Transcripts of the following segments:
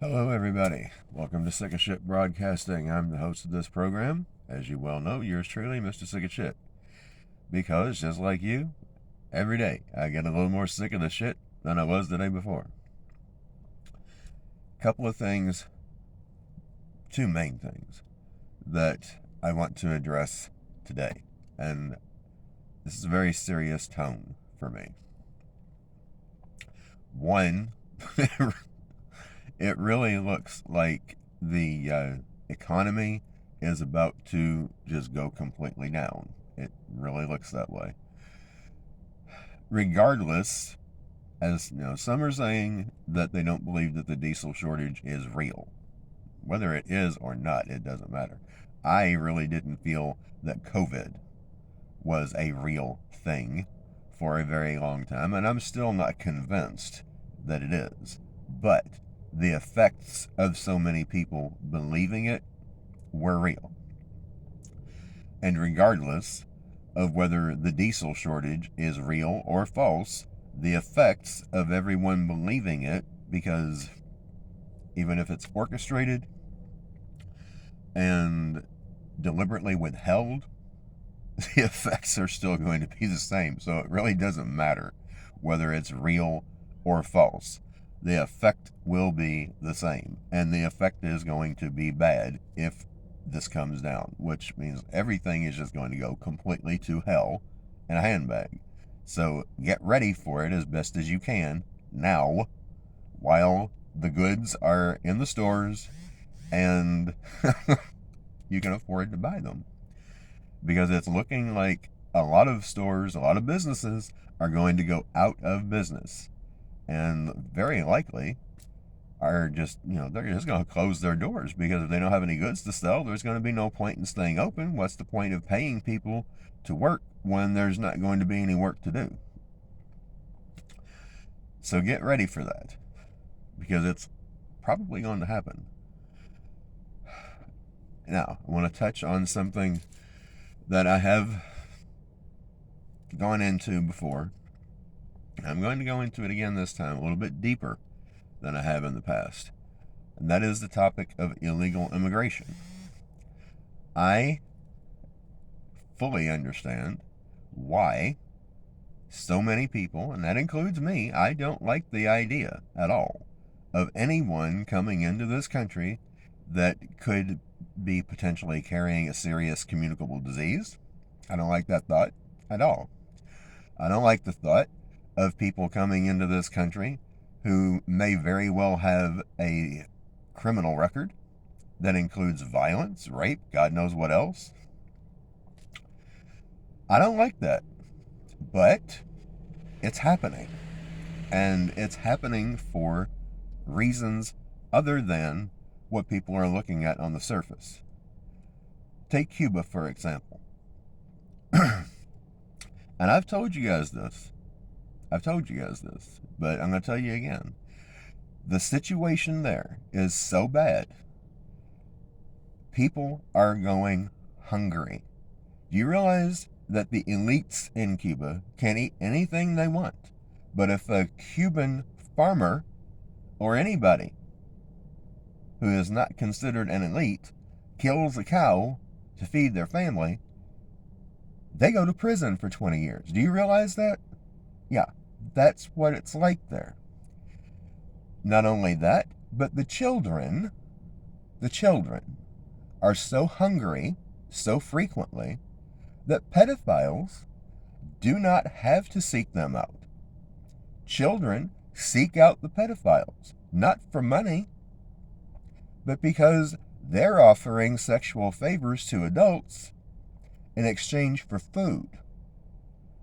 Hello, everybody. Welcome to Sick of Shit Broadcasting. I'm the host of this program. As you well know, yours truly, Mr. Sick of Shit. Because, just like you, every day I get a little more sick of the shit than I was the day before. Couple of things, two main things, that I want to address today. And this is a very serious tone for me. One, it really looks like the economy is about to just go completely down. It really looks that way. Regardless, as you know, some are saying that they don't believe that the diesel shortage is real. Whether it is or not, it doesn't matter. I really didn't feel that COVID was a real thing for a very long time, and I'm still not convinced that it is. But the effects of so many people believing it were real. And regardless of whether the diesel shortage is real or false, the effects of everyone believing it, because even if it's orchestrated and deliberately withheld, the effects are still going to be the same. So it really doesn't matter whether it's real or false. The effect will be the same, and the effect is going to be bad if this comes down, which means everything is just going to go completely to hell in a handbag. So get ready for it as best as you can now, while the goods are in the stores and you can afford to buy them. Because it's looking like a lot of stores, a lot of businesses are going to go out of business. And very likely are just, they're just going to close their doors, because if they don't have any goods to sell, there's going to be no point in staying open. What's the point of paying people to work when there's not going to be any work to do? So get ready for that, because it's probably going to happen. Now, I want to touch on something that I have gone into before. I'm going to go into it again this time, a little bit deeper than I have in the past. And that is the topic of illegal immigration. I fully understand why so many people, and that includes me, I don't like the idea at all of anyone coming into this country that could be potentially carrying a serious communicable disease. I don't like that thought at all. I don't like the thought of people coming into this country who may very well have a criminal record that includes violence, rape, God knows what else. I don't like that. But it's happening. And it's happening for reasons other than what people are looking at on the surface. Take Cuba, for example. And I've told you guys this, but I'm going to tell you again. The situation there is so bad, people are going hungry. Do you realize that the elites in Cuba can eat anything they want? But if a Cuban farmer or anybody who is not considered an elite kills a cow to feed their family, they go to prison for 20 years. Do you realize that? Yeah, that's what it's like there. Not only that, but the children are so hungry so frequently that pedophiles do not have to seek them out. Children seek out the pedophiles, not for money, but because they're offering sexual favors to adults in exchange for food.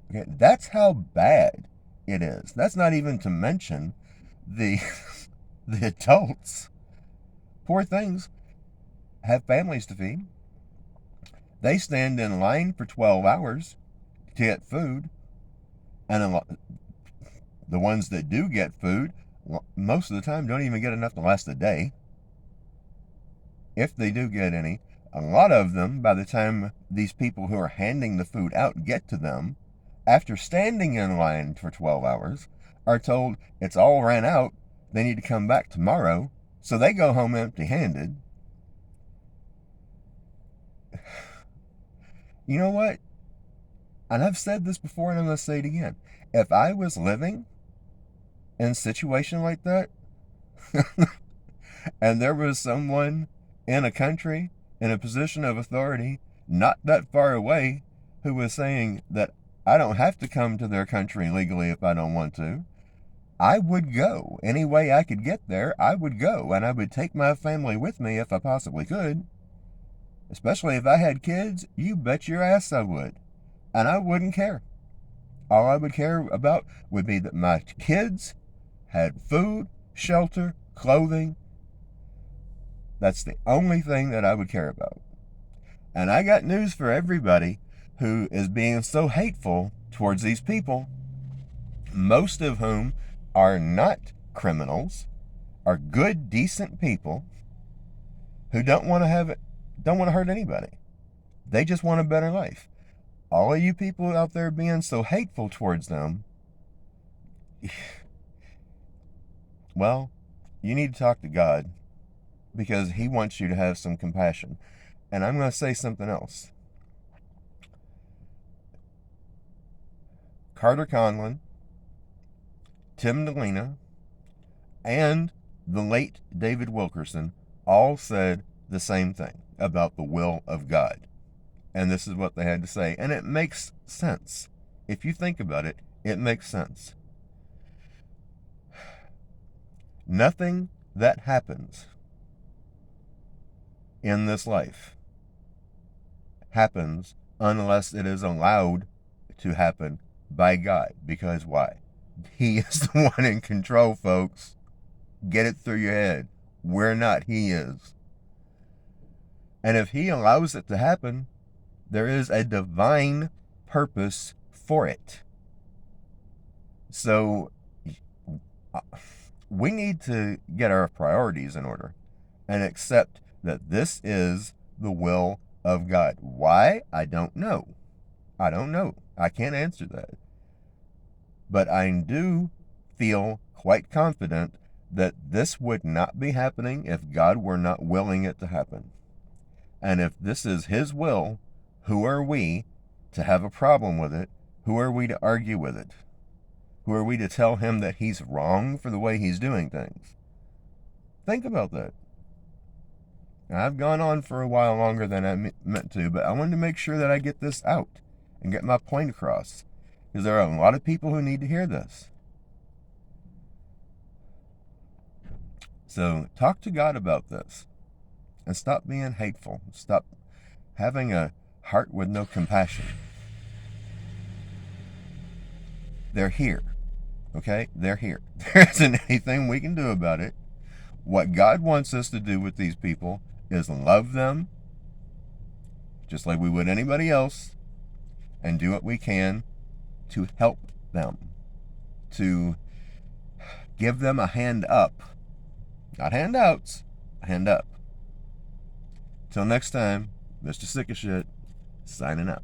Okay, that's how bad it is. That's not even to mention the the adults. Poor things have families to feed. They stand in line for 12 hours to get food, and the ones that do get food, most of the time don't even get enough to last a day. If they do get any, a lot of them, by the time these people who are handing the food out get to them, after standing in line for 12 hours, are told it's all ran out, they need to come back tomorrow So they go home empty-handed. You know what? And I've said this before and I'm going to say it again. If I was living in a situation like that, and there was someone in a country in a position of authority not that far away who was saying that I don't have to come to their country legally if I don't want to, I would go. Any way I could get there, I would go. And I would take my family with me if I possibly could. Especially if I had kids, you bet your ass I would. And I wouldn't care. All I would care about would be that my kids had food, shelter, clothing. That's the only thing that I would care about. And I got news for everybody who is being so hateful towards these people, most of whom are not criminals, are good, decent people who don't want to hurt anybody. They just want a better life. All of you people out there being so hateful towards them, well, you need to talk to God, because he wants you to have some compassion. And I'm going to say something else. Carter Conlon, Tim Delena, and the late David Wilkerson all said the same thing about the will of God. And this is what they had to say. And it makes sense. If you think about it, it makes sense. Nothing that happens in this life happens unless it is allowed to happen by God. Because why? He is the one in control, folks. Get it through your head. We're not. He is. And if he allows it to happen, there is a divine purpose for it. So we need to get our priorities in order and accept that this is the will of God. Why? I don't know. I don't know. I can't answer that. But I do feel quite confident that this would not be happening if God were not willing it to happen. And if this is his will, who are we to have a problem with it? Who are we to argue with it? Who are we to tell him that he's wrong for the way he's doing things? Think about that. Now, I've gone on for a while longer than I meant to, but I wanted to make sure that I get this out and get my point across, because there are a lot of people who need to hear this. So talk to God about this and stop being hateful. Stop having a heart with no compassion. They're here. Okay? They're here. There isn't anything we can do about it. What God wants us to do with these people is love them just like we would anybody else, and do what we can to help them, to give them a hand up. Not handouts, a hand up. Till next time, Mr. Sick of Shit, signing out.